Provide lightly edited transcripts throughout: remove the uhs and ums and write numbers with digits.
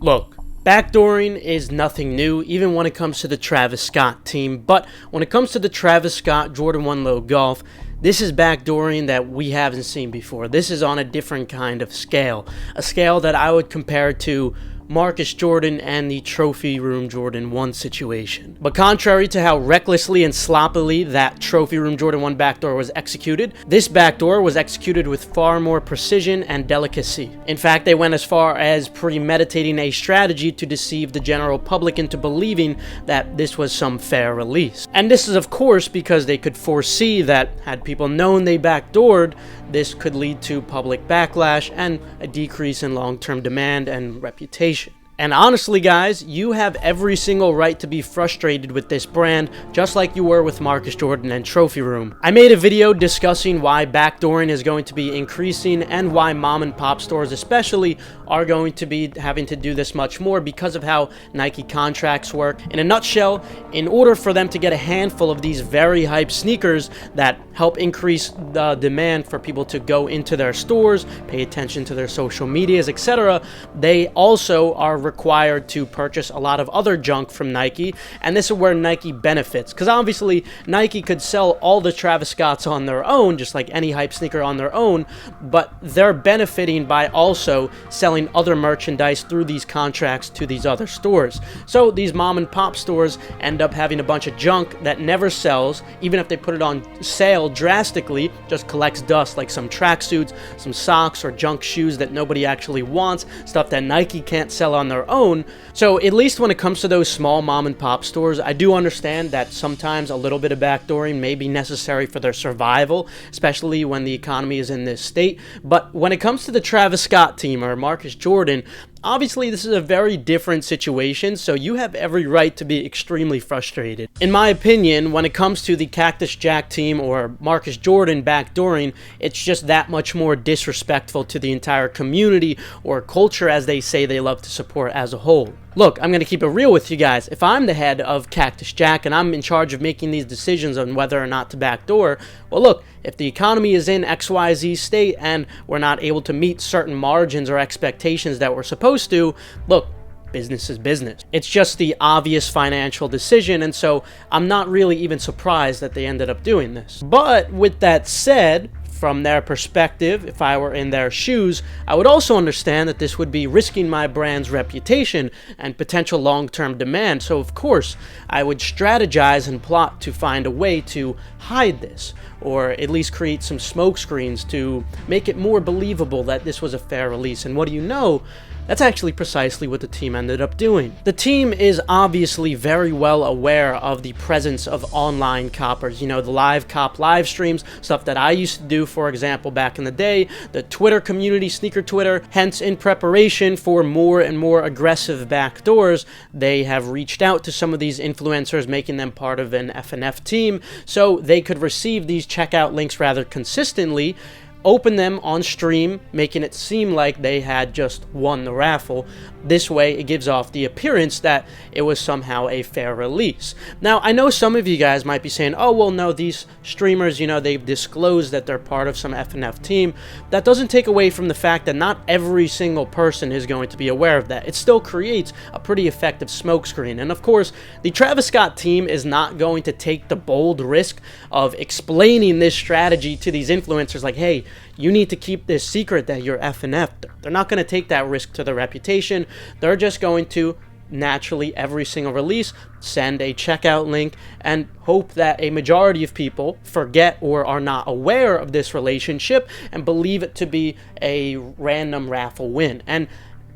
Look, backdooring is nothing new, even when it comes to the Travis Scott team, but when it comes to the Travis Scott Jordan 1 Low Golf, this is backdooring that we haven't seen before. This is on a different kind of scale, a scale that I would compare to Marcus Jordan and the Trophy Room Jordan 1 situation. But contrary to how recklessly and sloppily that Trophy Room Jordan 1 backdoor was executed, this backdoor was executed with far more precision and delicacy. In fact, they went as far as premeditating a strategy to deceive the general public into believing that this was some fair release. And this is of course because they could foresee that had people known they backdoored, this could lead to public backlash and a decrease in long-term demand and reputation. And honestly guys, you have every single right to be frustrated with this brand, just like you were with Marcus Jordan and Trophy Room. I made a video discussing why backdooring is going to be increasing and why mom and pop stores especially are going to be having to do this much more because of how Nike contracts work. In a nutshell, in order for them to get a handful of these very hyped sneakers that help increase the demand for people to go into their stores, pay attention to their social medias, etc., they also are required to purchase a lot of other junk from Nike, and this is where Nike benefits, because obviously Nike could sell all the Travis Scotts on their own, just like any hype sneaker on their own, but they're benefiting by also selling other merchandise through these contracts to these other stores. So these mom and pop stores end up having a bunch of junk that never sells, even if they put it on sale drastically, just collects dust, like some tracksuits, some socks, or junk shoes that nobody actually wants, stuff that Nike can't sell on their own. So at least when it comes to those small mom and pop stores, I do understand that sometimes a little bit of backdooring may be necessary for their survival, especially when the economy is in this state. But when it comes to the Travis Scott team or Marcus Jordan, obviously this is a very different situation, so you have every right to be extremely frustrated. In my opinion, when it comes to the Cactus Jack team or Marcus Jordan backdooring, it's just that much more disrespectful to the entire community or culture, as they say they love to support as a whole. Look, I'm going to keep it real with you guys. If I'm the head of Cactus Jack and I'm in charge of making these decisions on whether or not to backdoor, well look, if the economy is in XYZ state and we're not able to meet certain margins or expectations that we're supposed to, look, business is business. It's just the obvious financial decision, and so I'm not really even surprised that they ended up doing this. But with that said, from their perspective, if I were in their shoes, I would also understand that this would be risking my brand's reputation and potential long-term demand. So of course, I would strategize and plot to find a way to hide this, or at least create some smoke screens to make it more believable that this was a fair release. And what do you know? That's actually precisely what the team ended up doing. The team is obviously very well aware of the presence of online coppers, you know, the live cop live streams, stuff that I used to do, for example, back in the day, the Twitter community, sneaker Twitter. Hence, in preparation for more and more aggressive backdoors, they have reached out to some of these influencers, making them part of an FNF team, so they could receive these checkout links rather consistently, open them on stream, making it seem like they had just won the raffle. This way, it gives off the appearance that it was somehow a fair release. Now, I know some of you guys might be saying, oh, well, no, these streamers, you know, they've disclosed that they're part of some FNF team. That doesn't take away from the fact that not every single person is going to be aware of that. It still creates a pretty effective smokescreen. And of course, the Travis Scott team is not going to take the bold risk of explaining this strategy to these influencers like, hey, you need to keep this secret that you're FNF. They're not going to take that risk to their reputation. They're just going to naturally, every single release, send a checkout link and hope that a majority of people forget or are not aware of this relationship and believe it to be a random raffle win. And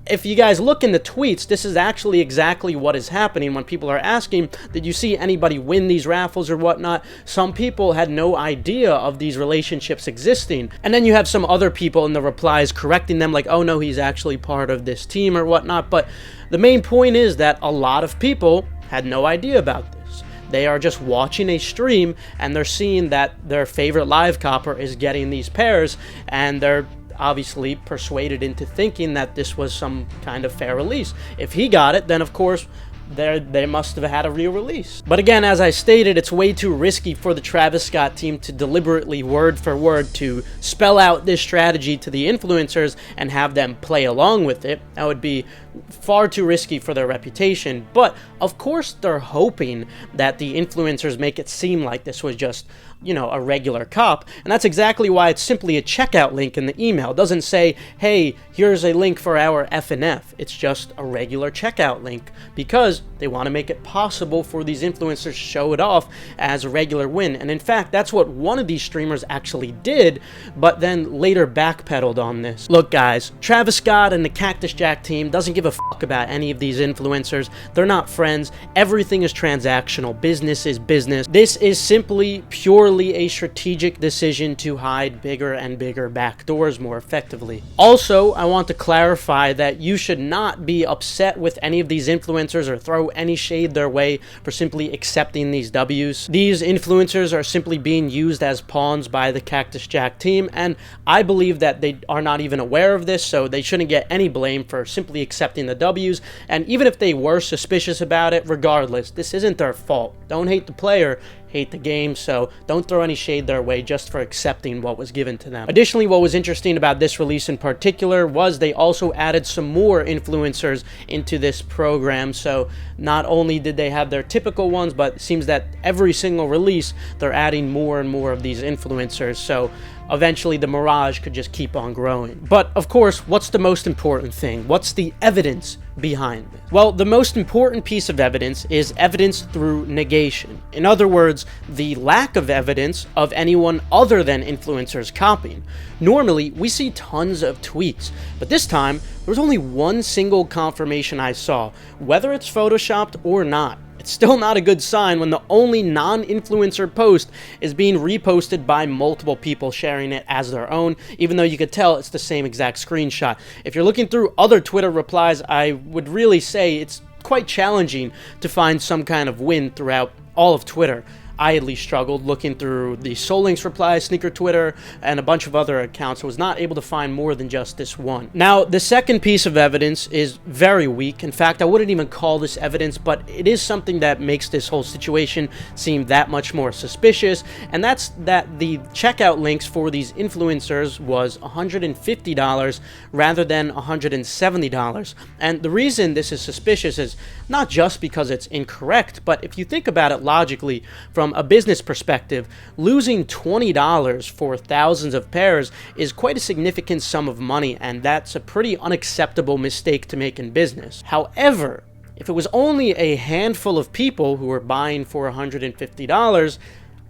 if you guys look in the tweets, this is actually exactly what is happening when people are asking, did you see anybody win these raffles or whatnot? Some people had no idea of these relationships existing. And then you have some other people in the replies correcting them like, oh no, he's actually part of this team or whatnot. But the main point is that a lot of people had no idea about this. They are just watching a stream and they're seeing that their favorite live copper is getting these pairs, and they're obviously persuaded into thinking that this was some kind of fair release. If he got it, then of course they must have had a real release. But again, as I stated, it's way too risky for the Travis Scott team to deliberately, word for word, to spell out this strategy to the influencers and have them play along with it. That would be far too risky for their reputation. But of course they're hoping that the influencers make it seem like this was just, you know, a regular cop, and that's exactly why it's simply a checkout link in the email. It doesn't say, hey, here's a link for our F&F. It's just a regular checkout link because they want to make it possible for these influencers to show it off as a regular win. And in fact, that's what one of these streamers actually did, but then later backpedaled on this. Look guys, Travis Scott and the Cactus Jack team doesn't give a fuck about any of these influencers. They're not friends. Everything is transactional. Business is business. This is simply purely a strategic decision to hide bigger and bigger backdoors more effectively. Also, I want to clarify that you should not be upset with any of these influencers or throw any shade their way for simply accepting these W's. These influencers are simply being used as pawns by the Cactus Jack team, and I believe that they are not even aware of this, so they shouldn't get any blame for simply accepting the W's. And even if they were suspicious about it, regardless, this isn't their fault. Don't hate the player, hate the game, so don't throw any shade their way just for accepting what was given to them. Additionally, what was interesting about this release in particular was they also added some more influencers into this program. So not only did they have their typical ones, but it seems that every single release they're adding more and more of these influencers, so eventually the mirage could just keep on growing. But of course, what's the most important thing? What's the evidence behind this? Well, the most important piece of evidence is evidence through negation. In other words, the lack of evidence of anyone other than influencers copying. Normally, we see tons of tweets, but this time, there was only one single confirmation I saw, whether it's photoshopped or not. It's still not a good sign when the only non-influencer post is being reposted by multiple people sharing it as their own, even though you could tell it's the same exact screenshot. If you're looking through other Twitter replies, I would really say it's quite challenging to find some kind of win throughout all of Twitter. I at least struggled looking through the Solinks replies, Sneaker Twitter, and a bunch of other accounts. I was not able to find more than just this one. Now, the second piece of evidence is very weak. In fact, I wouldn't even call this evidence, but it is something that makes this whole situation seem that much more suspicious, and that's that the checkout links for these influencers was $150 rather than $170. And the reason this is suspicious is not just because it's incorrect, but if you think about it logically, from a business perspective, losing $20 for thousands of pairs is quite a significant sum of money, and that's a pretty unacceptable mistake to make in business. However, if it was only a handful of people who were buying for $150,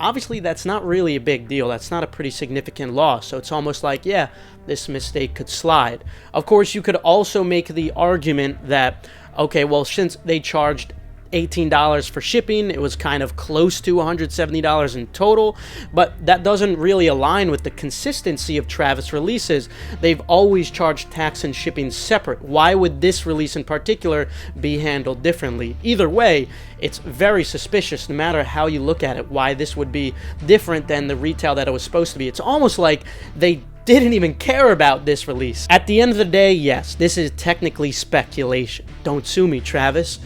obviously that's not really a big deal. That's not a pretty significant loss. So it's almost like, yeah, this mistake could slide. Of course, you could also make the argument that, okay, well, since they charged $18 for shipping, it was kind of close to $170 in total, but that doesn't really align with the consistency of Travis releases. They've always charged tax and shipping separate. Why would this release in particular be handled differently? Either way, it's very suspicious no matter how you look at it, why this would be different than the retail that it was supposed to be. It's almost like they didn't even care about this release. At the end of the day, yes, this is technically speculation. Don't sue me, Travis.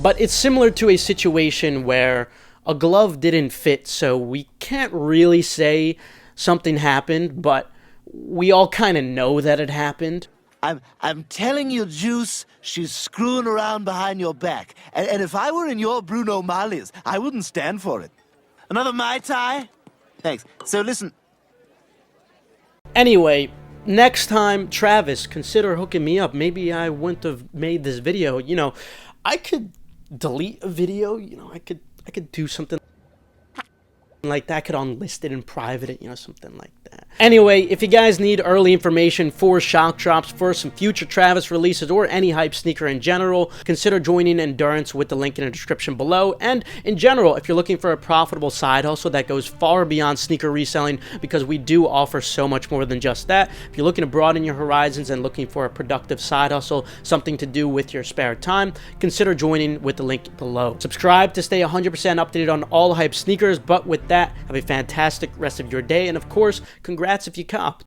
But it's similar to a situation where a glove didn't fit, so we can't really say something happened, but we all kind of know that it happened. I'm telling you, Juice, she's screwing around behind your back. And if I were in your Bruno Marlies, I wouldn't stand for it. Another Mai Tai? Thanks. So listen. Anyway, next time, Travis, consider hooking me up. Maybe I wouldn't have made this video. You know, I could delete a video, you know, I could do something like that. I could unlist it and private it, you know, something like that. Anyway, if you guys need early information for shock drops, for some future Travis releases, or any hype sneaker in general, consider joining Endurance with the link in the description below. And in general, if you're looking for a profitable side hustle that goes far beyond sneaker reselling, because we do offer so much more than just that, if you're looking to broaden your horizons and looking for a productive side hustle, something to do with your spare time, consider joining with the link below. Subscribe to stay 100% updated on all hype sneakers, but with that, have a fantastic rest of your day, and of course, congrats if you copped.